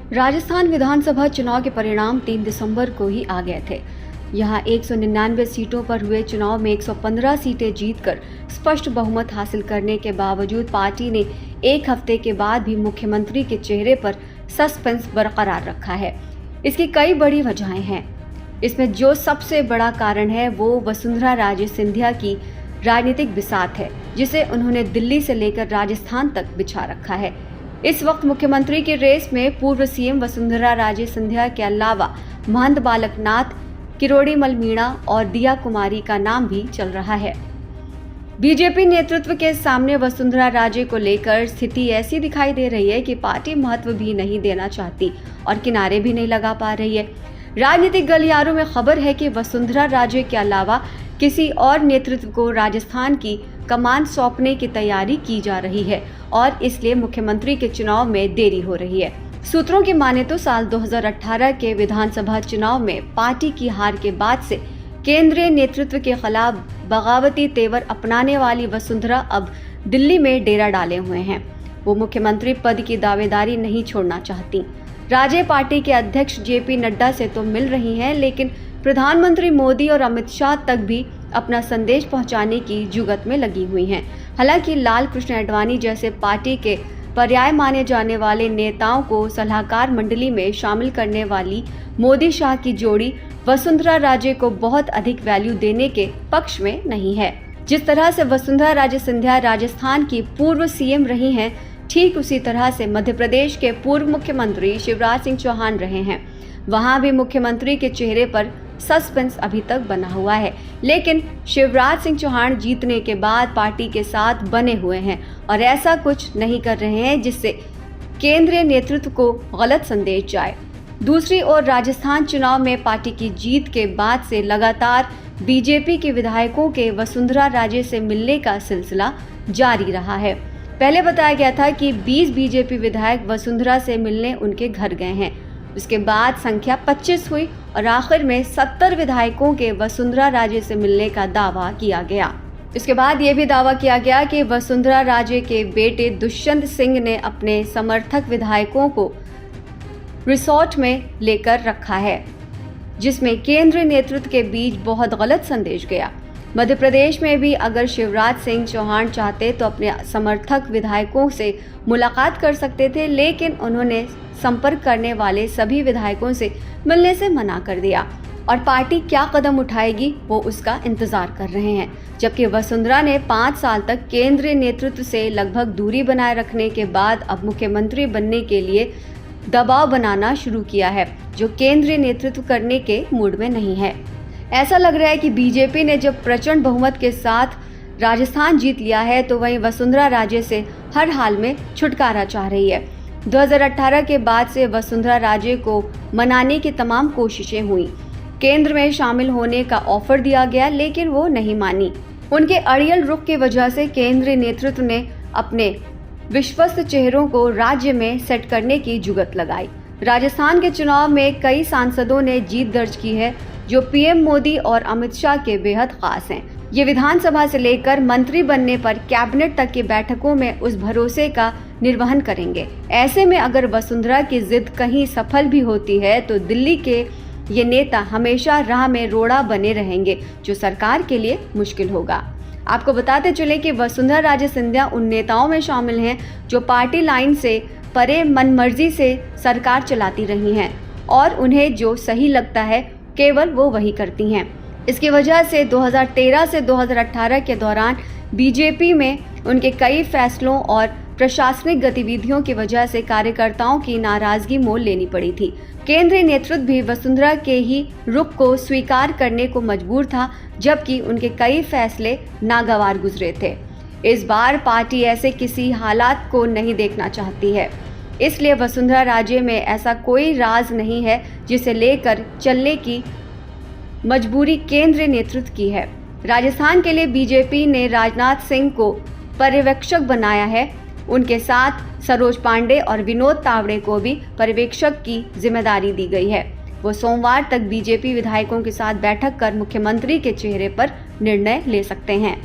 राजस्थान विधानसभा चुनाव के परिणाम 3 दिसंबर को ही आ गए थे। यहां 199 सीटों पर हुए चुनाव में 115 सीटें जीतकर स्पष्ट बहुमत हासिल करने के बावजूद पार्टी ने एक हफ्ते के बाद भी मुख्यमंत्री के चेहरे पर सस्पेंस बरकरार रखा है। इसकी कई बड़ी वजहें हैं। इसमें जो सबसे बड़ा कारण है वो वसुंधरा राजे सिंधिया की राजनीतिक बिसात है, जिसे उन्होंने दिल्ली से लेकर राजस्थान तक बिछा रखा है। इस वक्त मुख्यमंत्री की रेस में पूर्व सीएम वसुंधरा राजे सिंधिया के अलावा महंत बालकनाथ, किरोड़ीमल मीणा और दिया कुमारी का नाम भी चल रहा है। बीजेपी नेतृत्व के सामने वसुंधरा राजे को लेकर स्थिति ऐसी दिखाई दे रही है कि पार्टी महत्व भी नहीं देना चाहती और किनारे भी नहीं लगा पा रही है। राजनीतिक गलियारों में खबर है कि वसुंधरा राजे के अलावा किसी और नेतृत्व को राजस्थान की कमान सौंपने की तैयारी की जा रही है और इसलिए मुख्यमंत्री के चुनाव में देरी हो रही है। सूत्रों की माने तो साल 2018 के विधानसभा चुनाव में पार्टी की हार के बाद से केंद्रीय नेतृत्व के खिलाफ बगावती तेवर अपनाने वाली वसुंधरा अब दिल्ली में डेरा डाले हुए हैं। वो मुख्यमंत्री पद की दावेदारी नहीं छोड़ना चाहती। राजे पार्टी के अध्यक्ष जेपी नड्डा से तो मिल रही हैं, लेकिन प्रधानमंत्री मोदी और अमित शाह तक भी अपना संदेश पहुंचाने की जुगत में लगी हुई हैं। हालांकि लाल कृष्ण आडवाणी जैसे पार्टी के पर्याय माने जाने वाले नेताओं को सलाहकार मंडली में शामिल करने वाली मोदी शाह की जोड़ी वसुंधरा राजे को बहुत अधिक वैल्यू देने के पक्ष में नहीं है। जिस तरह से वसुंधरा राजे सिंधिया राजस्थान की पूर्व सीएम रही हैं, ठीक उसी तरह से मध्य प्रदेश के पूर्व मुख्यमंत्री शिवराज सिंह चौहान रहे हैं। वहां भी मुख्यमंत्री के चेहरे पर सस्पेंस अभी तक बना हुआ है, लेकिन शिवराज सिंह चौहान जीतने के बाद पार्टी के साथ बने हुए हैं और ऐसा कुछ नहीं कर रहे हैं जिससे केंद्रीय नेतृत्व को गलत संदेश जाए। दूसरी ओर राजस्थान चुनाव में पार्टी की जीत के बाद से लगातार बीजेपी के विधायकों के वसुंधरा राजे से मिलने का सिलसिला जारी रहा है। पहले बताया गया था कि 20 बीजेपी विधायक वसुंधरा से मिलने उनके घर गए हैं। उसके बाद संख्या 25 हुई और आखिर में 70 विधायकों के वसुंधरा राजे से मिलने का दावा किया गया। इसके बाद ये भी दावा किया गया कि वसुंधरा राजे के बेटे दुष्यंत सिंह ने अपने समर्थक विधायकों को रिसोर्ट में लेकर रखा है, जिसमें केंद्रीय नेतृत्व के बीच बहुत गलत संदेश गया। मध्य प्रदेश में भी अगर शिवराज सिंह चौहान चाहते तो अपने समर्थक विधायकों से मुलाकात कर सकते थे, लेकिन उन्होंने संपर्क करने वाले सभी विधायकों से मिलने से मना कर दिया और पार्टी क्या कदम उठाएगी वो उसका इंतजार कर रहे हैं। जबकि वसुंधरा ने 5 साल तक केंद्रीय नेतृत्व से लगभग दूरी बनाए रखने के बाद अब मुख्यमंत्री बनने के लिए दबाव बनाना शुरू किया है, जो केंद्रीय नेतृत्व करने के मूड में नहीं है। ऐसा लग रहा है कि बीजेपी ने जब प्रचंड बहुमत के साथ राजस्थान जीत लिया है तो वहीं वसुंधरा राजे से हर हाल में छुटकारा चाह रही है। 2018 के बाद से वसुंधरा राजे को मनाने की तमाम कोशिशें हुई। केंद्र में शामिल होने का ऑफर दिया गया, लेकिन वो नहीं मानी। उनके अड़ियल रुख की वजह से केंद्रीय नेतृत्व ने अपने विश्वस्त चेहरों को राज्य में सेट करने की जुगत लगाई। राजस्थान के चुनाव में कई सांसदों ने जीत दर्ज की है, जो पीएम मोदी और अमित शाह के बेहद खास हैं। ये विधानसभा से लेकर मंत्री बनने पर कैबिनेट तक की बैठकों में उस भरोसे का निर्वहन करेंगे। ऐसे में अगर वसुंधरा की जिद कहीं सफल भी होती है तो दिल्ली के ये नेता हमेशा राह में रोड़ा बने रहेंगे, जो सरकार के लिए मुश्किल होगा। आपको बताते चले कि वसुंधरा राजे सिंधिया उन नेताओं में शामिल हैं जो पार्टी लाइन से परे मनमर्जी से सरकार चलाती रही हैं और उन्हें जो सही लगता है केवल वो वही करती हैं। इसकी वजह से 2013 से 2018 के दौरान बीजेपी में उनके कई फैसलों और प्रशासनिक गतिविधियों की वजह से कार्यकर्ताओं की नाराजगी मोल लेनी पड़ी थी। केंद्रीय नेतृत्व भी वसुंधरा के ही रुख को स्वीकार करने को मजबूर था, जबकि उनके कई फैसले नागवार गुजरे थे। इस बार पार्टी ऐसे किसी हालात को नहीं देखना चाहती है, इसलिए वसुंधरा राजे में ऐसा कोई राज नहीं है जिसे लेकर चलने की मजबूरी केंद्रीय नेतृत्व की है। राजस्थान के लिए बीजेपी ने राजनाथ सिंह को पर्यवेक्षक बनाया है। उनके साथ सरोज पांडे और विनोद तावड़े को भी पर्यवेक्षक की जिम्मेदारी दी गई है। वो सोमवार तक बीजेपी विधायकों के साथ बैठक कर मुख्यमंत्री के चेहरे पर निर्णय ले सकते हैं।